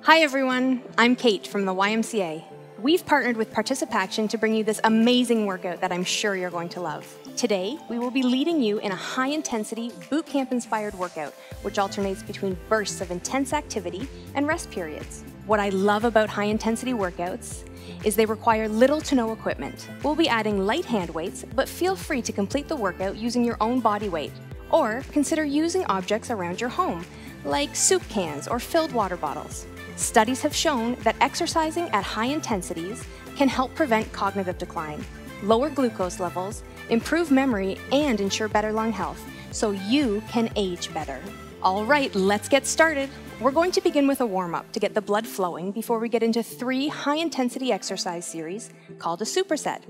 Hi everyone, I'm Kate from the YMCA. We've partnered with ParticipACTION to bring you this amazing workout that I'm sure you're going to love. Today, we will be leading you in a high-intensity, bootcamp-inspired workout, which alternates between bursts of intense activity and rest periods. What I love about high-intensity workouts is they require little to no equipment. We'll be adding light hand weights, but feel free to complete the workout using your own body weight. Or consider using objects around your home, like soup cans or filled water bottles. Studies have shown that exercising at high intensities can help prevent cognitive decline, lower glucose levels, improve memory, and ensure better lung health, so you can age better. All right, let's get started. We're going to begin with a warm-up to get the blood flowing before we get into 3 high-intensity exercise series called a superset.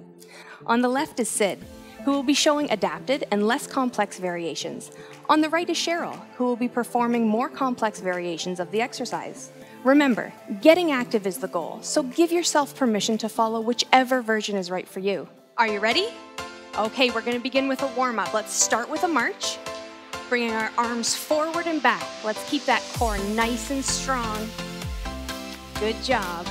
On the left is Sid, who will be showing adapted and less complex variations. On the right is Cheryl, who will be performing more complex variations of the exercise. Remember, getting active is the goal, so give yourself permission to follow whichever version is right for you. Are you ready? Okay, we're going to begin with a warm-up. Let's start with a march, bringing our arms forward and back. Let's keep that core nice and strong. Good job.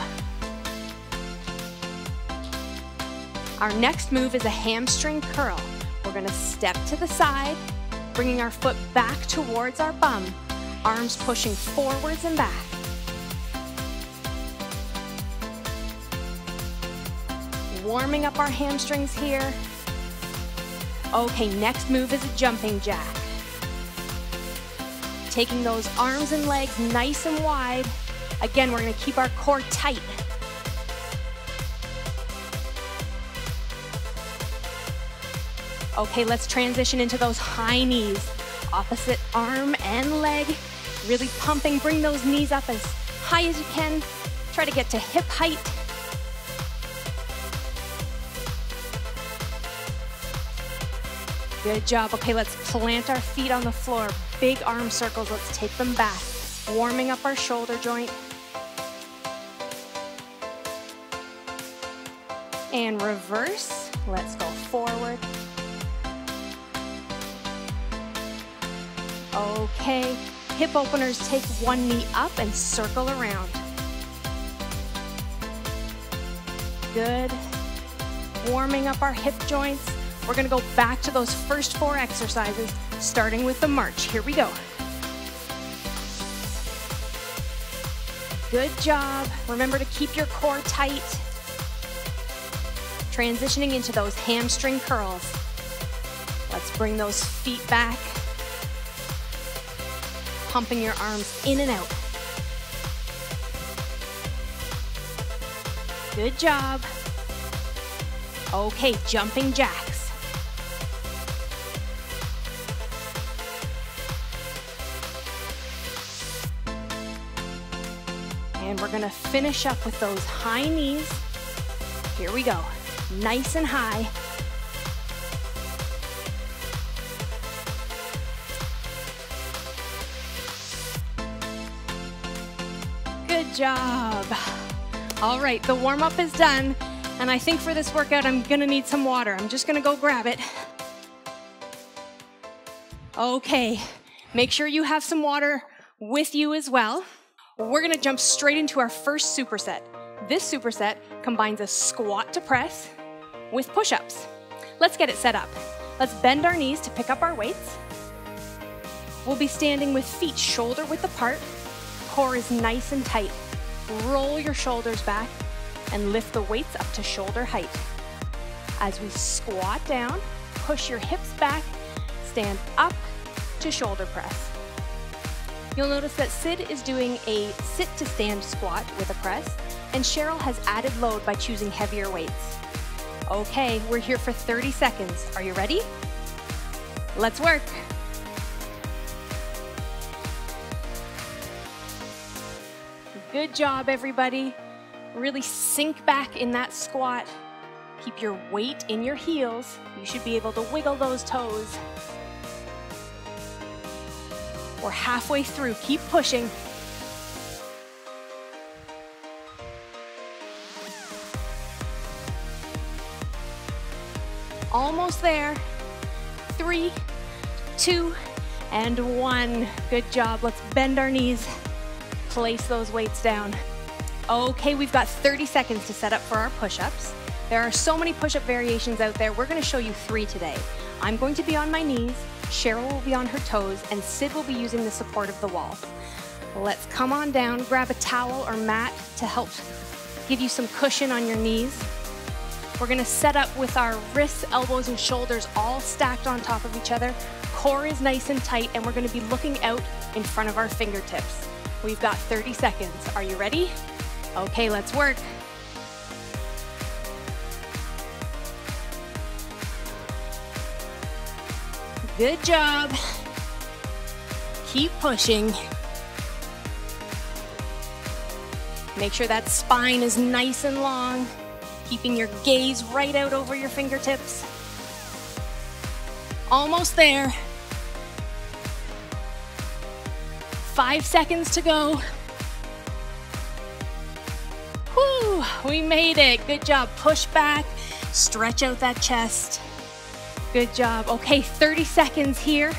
Our next move is a hamstring curl. We're going to step to the side, bringing our foot back towards our bum, arms pushing forwards and back. Warming up our hamstrings here. Okay, next move is a jumping jack. Taking those arms and legs nice and wide. Again, we're going to keep our core tight. Okay, let's transition into those high knees. Opposite arm and leg. Really pumping, bring those knees up as high as you can. Try to get to hip height. Good job. Okay, let's plant our feet on the floor. Big arm circles, let's take them back. Warming up our shoulder joint. And reverse. Let's go forward. Okay, hip openers, take one knee up and circle around. Good. Warming up our hip joints. We're going to go back to those first 4 exercises, starting with the march. Here we go. Good job. Remember to keep your core tight. Transitioning into those hamstring curls. Let's bring those feet back. Pumping your arms in and out. Good job. Okay, jumping jacks. And we're gonna finish up with those high knees. Here we go, nice and high. Good job. All right, the warm-up is done, and I think for this workout, I'm gonna need some water. I'm just gonna go grab it. Okay, make sure you have some water with you as well. We're gonna jump straight into our first superset. This superset combines a squat to press with push-ups. Let's get it set up. Let's bend our knees to pick up our weights. We'll be standing with feet shoulder width apart. Core is nice and tight. Roll your shoulders back and lift the weights up to shoulder height. As we squat down, push your hips back, stand up to shoulder press. You'll notice that Sid is doing a sit to stand squat with a press, and Cheryl has added load by choosing heavier weights. Okay, we're here for 30 seconds. Are you ready? Let's work. Good job, everybody. Really sink back in that squat. Keep your weight in your heels. You should be able to wiggle those toes. We're halfway through, keep pushing. Almost there. 3, 2, and 1. Good job. Let's bend our knees. place those weights down. Okay, we've got 30 seconds to set up for our push-ups. There are so many push-up variations out there. We're gonna show you 3 today. I'm going to be on my knees, Cheryl will be on her toes, and Sid will be using the support of the wall. Let's come on down, grab a towel or mat to help give you some cushion on your knees. We're gonna set up with our wrists, elbows, and shoulders all stacked on top of each other. Core is nice and tight, and we're gonna be looking out in front of our fingertips. We've got 30 seconds. Are you ready? Okay, let's work. Good job. Keep pushing. Make sure that spine is nice and long, keeping your gaze right out over your fingertips. Almost there. 5 seconds to go. Whew, we made it. Good job. Push back, stretch out that chest. Good job. Okay, 30 seconds here.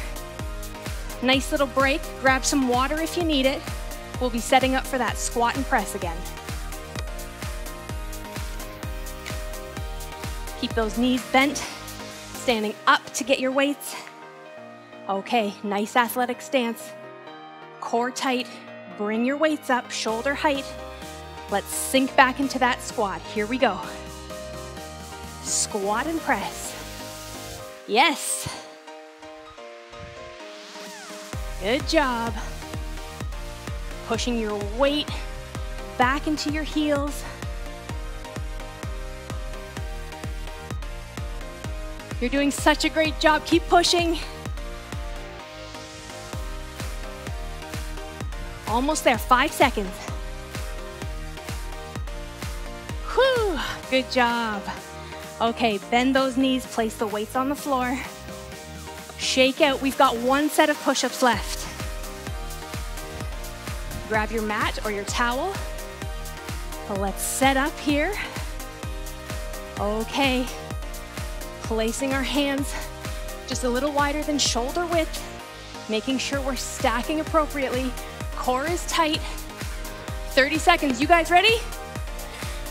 Nice little break. Grab some water if you need it. We'll be setting up for that squat and press again. Keep those knees bent, standing up to get your weights. Okay, nice athletic stance. Core tight, bring your weights up, shoulder height. Let's sink back into that squat. Here we go. Squat and press. Yes. Good job. Pushing your weight back into your heels. You're doing such a great job. Keep pushing. Almost there, 5 seconds. Whew, good job. Okay, bend those knees, place the weights on the floor. Shake out, we've got 1 set of push-ups left. Grab your mat or your towel. Let's set up here. Okay, placing our hands just a little wider than shoulder width, making sure we're stacking appropriately. Core is tight. 30 seconds, you guys ready?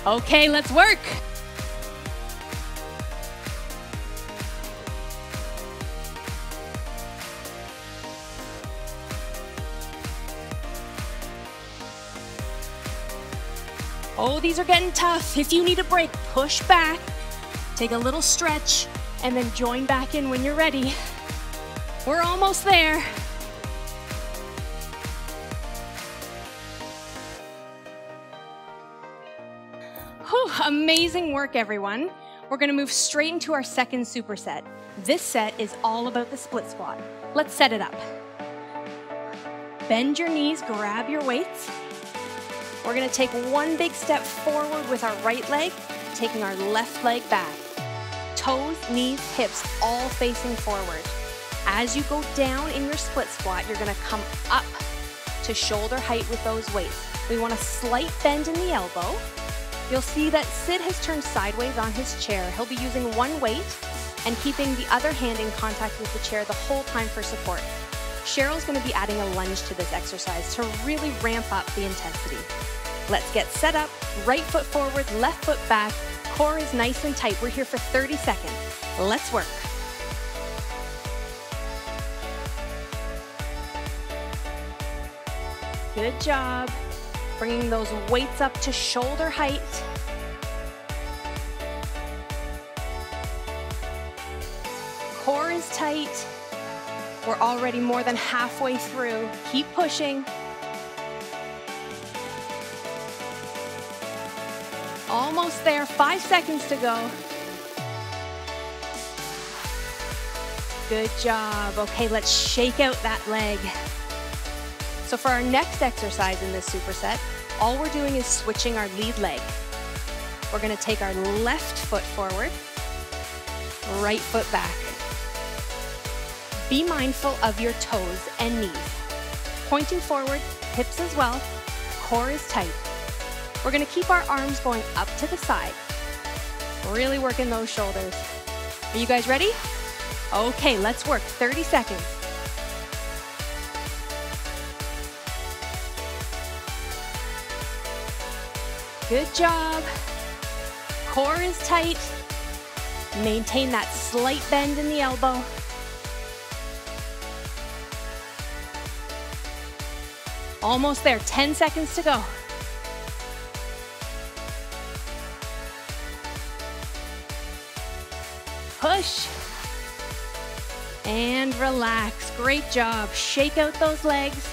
Okay, let's work. Oh, these are getting tough. If you need a break, push back, take a little stretch, and then join back in when you're ready. We're almost there. Whew, amazing work, everyone. We're gonna move straight into our second superset. This set is all about the split squat. Let's set it up. Bend your knees, grab your weights. We're gonna take 1 big step forward with our right leg, taking our left leg back. Toes, knees, hips, all facing forward. As you go down in your split squat, you're gonna come up to shoulder height with those weights. We want a slight bend in the elbow. You'll see that Sid has turned sideways on his chair. He'll be using 1 weight and keeping the other hand in contact with the chair the whole time for support. Cheryl's gonna be adding a lunge to this exercise to really ramp up the intensity. Let's get set up, right foot forward, left foot back. Core is nice and tight. We're here for 30 seconds. Let's work. Good job. Bringing those weights up to shoulder height. Core is tight. We're already more than halfway through. Keep pushing. Almost there, 5 seconds to go. Good job. Okay, let's shake out that leg. So for our next exercise in this superset, all we're doing is switching our lead leg. We're gonna take our left foot forward, right foot back. Be mindful of your toes and knees. Pointing forward, hips as well, core is tight. We're gonna keep our arms going up to the side. Really working those shoulders. Are you guys ready? Okay, let's work, 30 seconds. Good job. Core is tight. Maintain that slight bend in the elbow. Almost there, 10 seconds to go. Push. And relax, great job. Shake out those legs.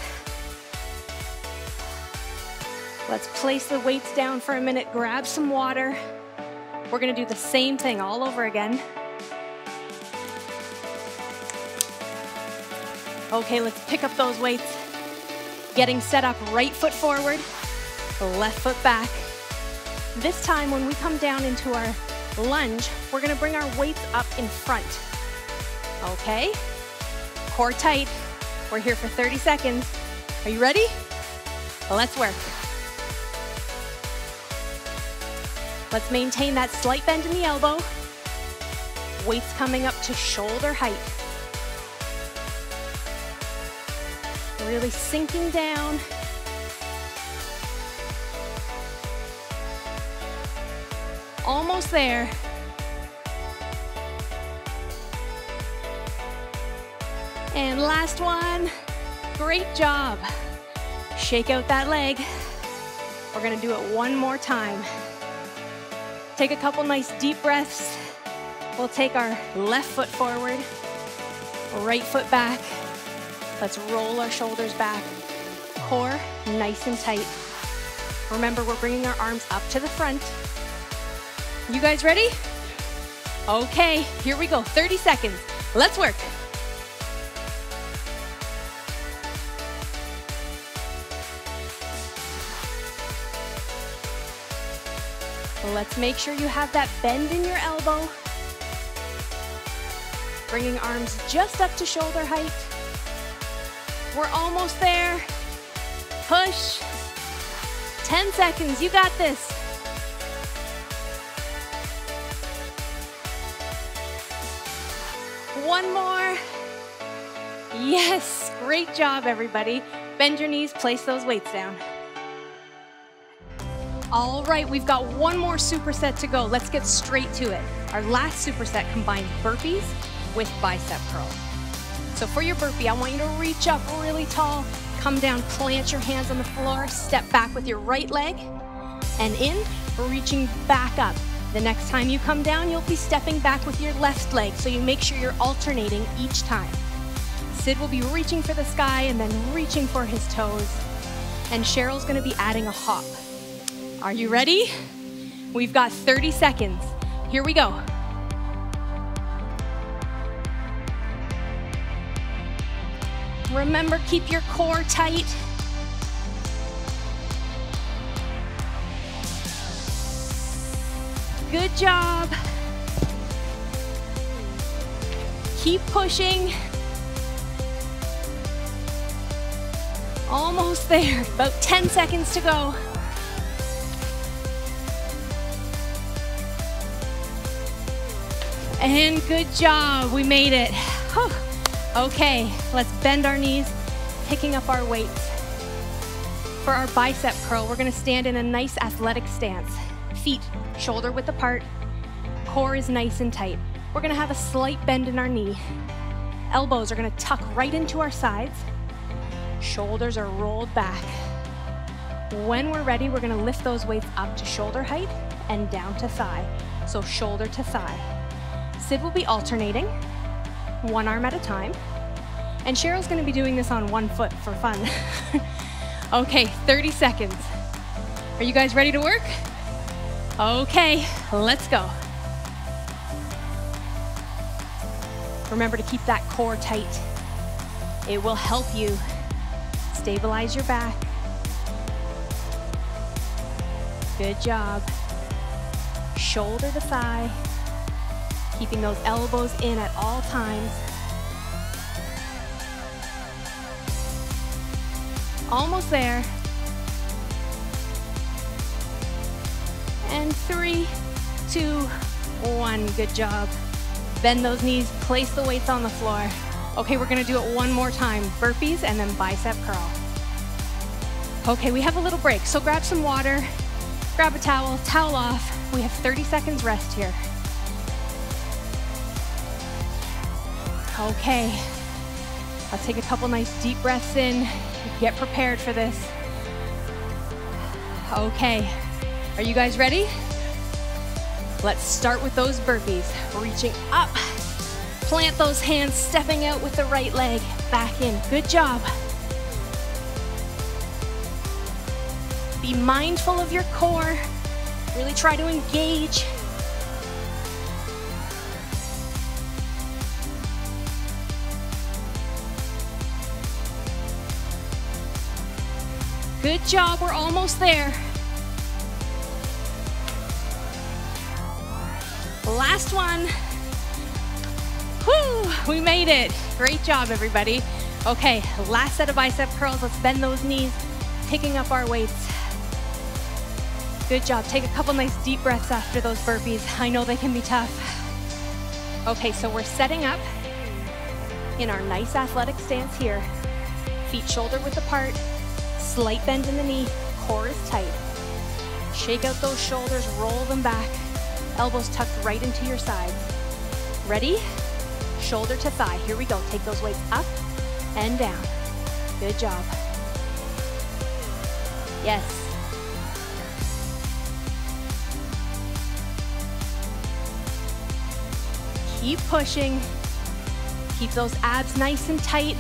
Let's place the weights down for a minute, grab some water. We're gonna do the same thing all over again. Okay, let's pick up those weights. Getting set up, right foot forward, left foot back. This time when we come down into our lunge, we're gonna bring our weights up in front. Okay, core tight. We're here for 30 seconds. Are you ready? Let's work. Let's maintain that slight bend in the elbow. Weights coming up to shoulder height. Really sinking down. Almost there. And last one. Great job. Shake out that leg. We're gonna do it one more time. Take a couple nice deep breaths. We'll take our left foot forward, right foot back. Let's roll our shoulders back. Core nice and tight. Remember, we're bringing our arms up to the front. You guys ready? Okay, here we go, 30 seconds. Let's work. Let's make sure you have that bend in your elbow. Bringing arms just up to shoulder height. We're almost there. Push. 10 seconds, you got this. One more. Yes, great job, everybody. Bend your knees, place those weights down. All right, we've got one more superset to go. Let's get straight to it. Our last superset combines burpees with bicep curl. So for your burpee, I want you to reach up really tall, come down, plant your hands on the floor, step back with your right leg, and in, reaching back up. The next time you come down, you'll be stepping back with your left leg, so you make sure you're alternating each time. Sid will be reaching for the sky and then reaching for his toes, and Cheryl's gonna be adding a hop. Are you ready? We've got 30 seconds. Here we go. Remember, keep your core tight. Good job. Keep pushing. Almost there, about 10 seconds to go. And good job, we made it. Whew. Okay, let's bend our knees, picking up our weights. For our bicep curl, we're gonna stand in a nice athletic stance. Feet shoulder width apart, core is nice and tight. We're gonna have a slight bend in our knee. Elbows are gonna tuck right into our sides. Shoulders are rolled back. When we're ready, we're gonna lift those weights up to shoulder height and down to thigh. So shoulder to thigh. Sid will be alternating, one arm at a time. And Cheryl's gonna be doing this on one foot for fun. Okay, 30 seconds. Are you guys ready to work? Okay, let's go. Remember to keep that core tight. It will help you stabilize your back. Good job. Shoulder to thigh. Keeping those elbows in at all times. Almost there. And 3, 2, 1. Good job. Bend those knees, place the weights on the floor. Okay, we're gonna do it one more time. Burpees and then bicep curl. Okay, we have a little break, so grab some water. Grab a towel, towel off. We have 30 seconds rest here. Okay, let's take a couple nice deep breaths in. Get prepared for this. Okay, are you guys ready? Let's start with those burpees. Reaching up, plant those hands, stepping out with the right leg. Back in, good job. Be mindful of your core. Really try to engage. Good job, we're almost there. Last one. Whew, we made it. Great job, everybody. Okay, last set of bicep curls. Let's bend those knees, picking up our weights. Good job. Take a couple nice deep breaths after those burpees. I know they can be tough. Okay, so we're setting up in our nice athletic stance here. Feet shoulder width apart, slight bend in the knee, core is tight. Shake out those shoulders, roll them back. Elbows tucked right into your sides. Ready? Shoulder to thigh. Here we go. Take those weights up and down. Good job. Yes. Keep pushing. Keep those abs nice and tight.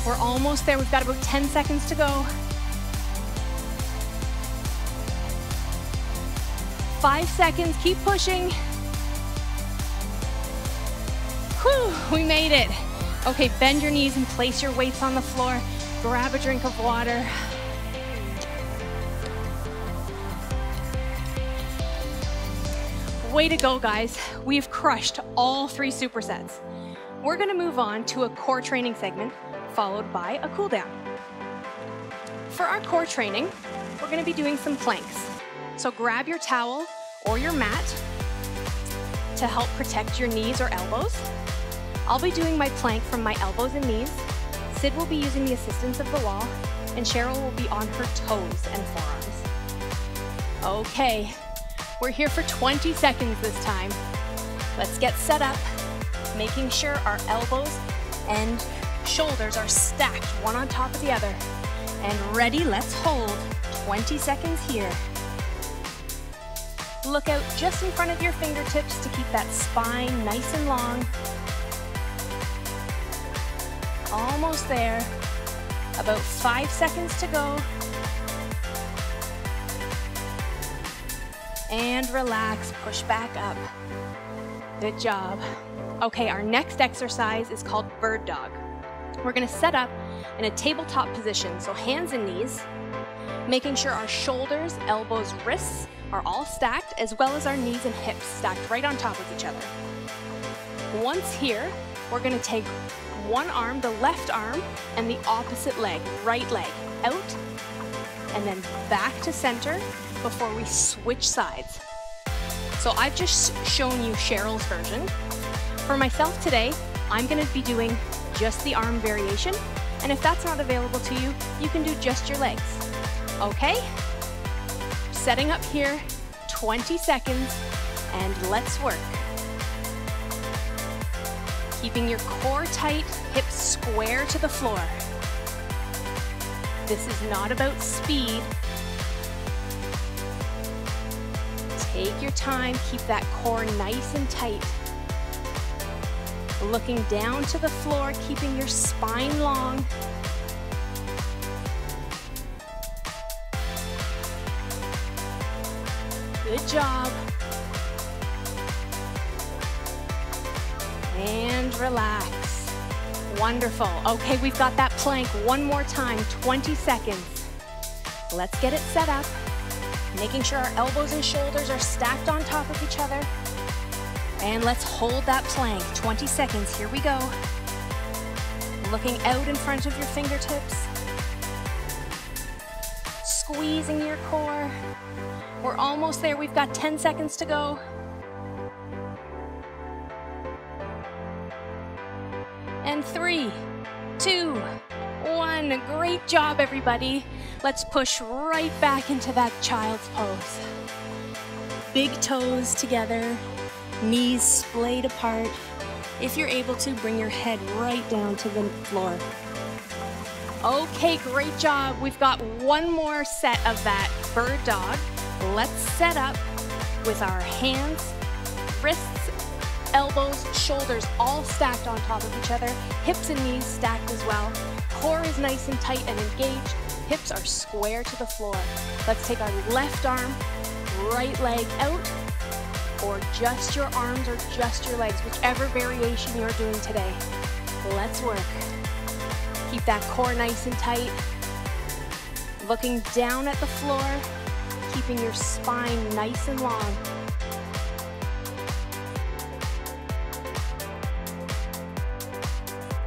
We're almost there. We've got about 10 seconds to go. 5 seconds, keep pushing. Whew, we made it. Okay, bend your knees and place your weights on the floor. Grab a drink of water. Way to go, guys. We've crushed all 3 supersets. We're gonna move on to a core training segment, followed by a cool down. For our core training, we're gonna be doing some planks. So grab your towel or your mat to help protect your knees or elbows. I'll be doing my plank from my elbows and knees. Sid will be using the assistance of the wall, and Cheryl will be on her toes and forearms. Okay, we're here for 20 seconds this time. Let's get set up, making sure our elbows and shoulders are stacked one on top of the other. And ready, let's hold 20 seconds here. Look out just in front of your fingertips to keep that spine nice and long. Almost there. About 5 seconds to go. And relax, push back up. Good job. Okay, our next exercise is called bird dog. We're gonna set up in a tabletop position, so hands and knees, making sure our shoulders, elbows, wrists are all stacked, as well as our knees and hips stacked right on top of each other. Once here, we're gonna take one arm, the left arm, and the opposite leg, right leg, out, and then back to center before we switch sides. So I've just shown you Cheryl's version. For myself today, I'm gonna be doing just the arm variation, and if that's not available to you, you can do just your legs. Okay? Setting up here, 20 seconds, and let's work. Keeping your core tight, hips square to the floor. This is not about speed. Take your time, keep that core nice and tight. Looking down to the floor, keeping your spine long. Good job. And relax. Wonderful. Okay, we've got that plank one more time, 20 seconds. Let's get it set up. Making sure our elbows and shoulders are stacked on top of each other. And let's hold that plank, 20 seconds, here we go. Looking out in front of your fingertips. Squeezing your core. We're almost there, we've got 10 seconds to go. And 3, 2, 1. done. Great job, everybody. Let's push right back into that child's pose. Big toes together, knees splayed apart. If you're able to, bring your head right down to the floor. Okay, great job. We've got one more set of that bird dog. Let's set up with our hands, wrists, elbows, shoulders all stacked on top of each other, hips and knees stacked as well. Core is nice and tight and engaged. Hips are square to the floor. Let's take our left arm, right leg out, or just your arms or just your legs, whichever variation you're doing today. Let's work. Keep that core nice and tight. Looking down at the floor, keeping your spine nice and long.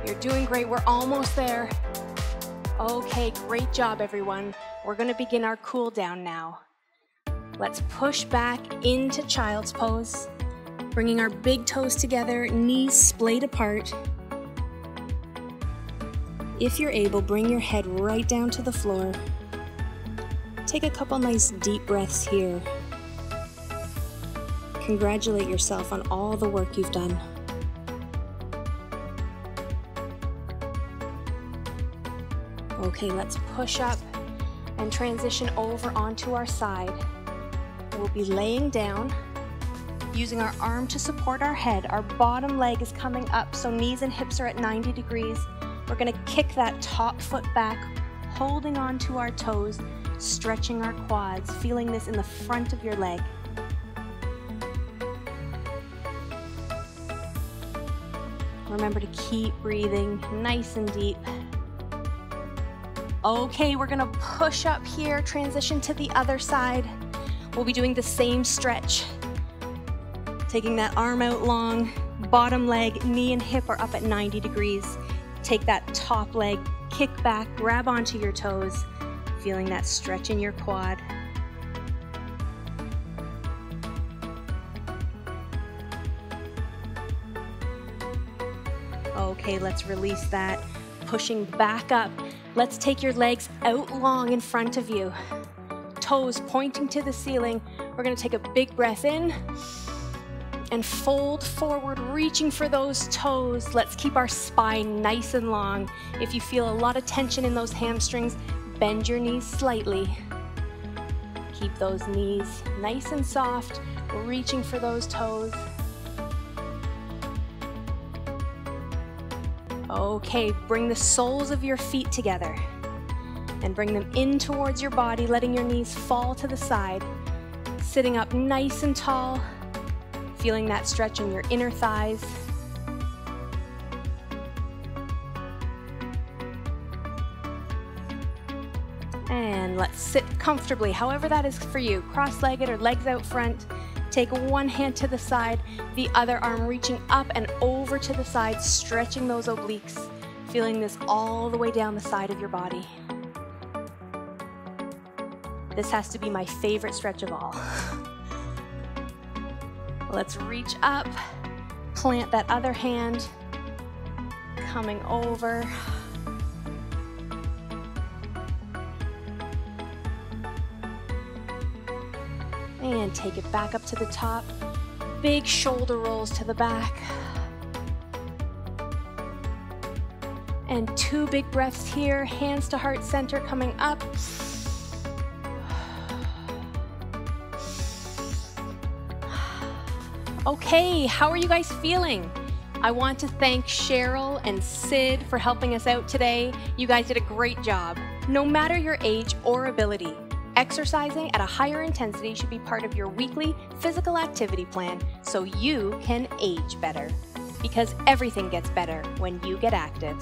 You're doing great, we're almost there. Okay, great job everyone. We're gonna begin our cool down now. Let's push back into child's pose, bringing our big toes together, knees splayed apart. If you're able, bring your head right down to the floor. Take a couple nice deep breaths here. Congratulate yourself on all the work you've done. Okay, let's push up and transition over onto our side. We'll be laying down, using our arm to support our head. Our bottom leg is coming up, so knees and hips are at 90 degrees. We're gonna kick that top foot back, holding on to our toes, stretching our quads, feeling this in the front of your leg. Remember to keep breathing nice and deep. Okay, we're gonna push up here, transition to the other side. We'll be doing the same stretch. Taking that arm out long, bottom leg, knee and hip are up at 90 degrees. Take that top leg, kick back, grab onto your toes, feeling that stretch in your quad. Okay, let's release that. Pushing back up. Let's take your legs out long in front of you. Toes pointing to the ceiling. We're gonna take a big breath in and fold forward, reaching for those toes. Let's keep our spine nice and long. If you feel a lot of tension in those hamstrings, bend your knees slightly. Keep those knees nice and soft, reaching for those toes. Okay, bring the soles of your feet together and bring them in towards your body, letting your knees fall to the side. Sitting up nice and tall, feeling that stretch in your inner thighs. And let's sit comfortably, however that is for you. Cross-legged or legs out front. Take one hand to the side, the other arm reaching up and over to the side, stretching those obliques, feeling this all the way down the side of your body. This has to be my favorite stretch of all. Let's reach up, plant that other hand, coming over. And take it back up to the top. Big shoulder rolls to the back. And 2 big breaths here, hands to heart center coming up. Okay, how are you guys feeling? I want to thank Cheryl and Sid for helping us out today. You guys did a great job. No matter your age or ability, exercising at a higher intensity should be part of your weekly physical activity plan so you can age better. Because everything gets better when you get active.